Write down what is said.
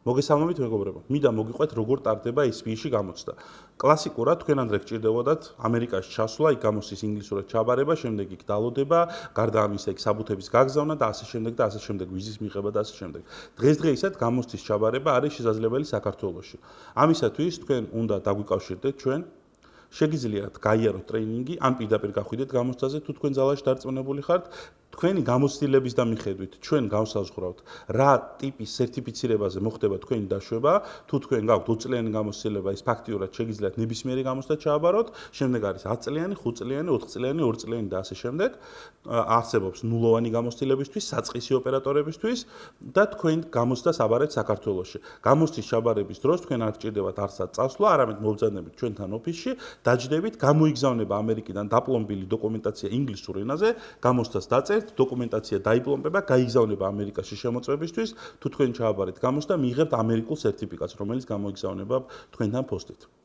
მოგესალმებით მეგობრებო. მინდა მოგიყვეთ როგორ ტარდება SPI-ში გამოცდა. კლასიკურად თქვენამდე გჭირდებოდათ ამერიკაში ჩასვლა, იქ გამოსდის ინგლისურად ჩაბარება, შემდეგ იქ დალოდება, გარდა ამისა იქ საბუთების გაგზავნა და ასე შემდეგ ვიზის მიღება და ასე შემდეგ. დღესდღეისად გამოცდის ჩაბარება არის შესაძლებელი საქართველოში. ამისათვის თქვენ უნდა დაგვიკავშირდეთ ჩვენ შეგიძლიათ გაიაროთ ტრეინინგი, ან პირდაპირ გახვიდეთ გამოცდაზე, თუ თქვენ ძალაში დარწმუნებული ხართ. თქვენი გამოცდილების და მიხედვით ჩვენ გავსაზღვრავთ რა ტიპის სერტიფიცირებაზე მოხდება თქვენი დაშვება, თუ თქვენ გაქვთ 20 წლიანი გამოცდილება, ის ფაქტიურად შეგიძლიათ ნებისმიერი გამოცდა ჩააბაროთ, შემდეგ არის 10 წლიანი, 5 წლიანი, 4 წლიანი, 2 წლიანი და ასე შემდეგ. არსებობს ნულოვანი გამოცდილებისთვის, საწყისი ოპერატორებისთვის და თქვენ გამოცდას აბარეთ საქართველოში. გამოცდის ჩაბარების დროს თქვენ არ გჭირდებათ არსად წასვლა, არამედ მობრძანებით ჩვენთან ოფისში, დაჯდებით, გამოიგზავნება ამერიკიდან დაპლომბილი დოკუმენტაცია ინგლისურ ენაზე, გამოცდას დაწერთ, დოკუმენტაცია დაიპლომბება, გაიგზავნება ამერიკაში შემოწმებისთვის, თუ თქვენ ჩააბარეთ გამოცდა, მიიღებთ ამერიკულ სერტიფიკატს, რომელიც გამოიგზავნება თქვენთან ფოსტით.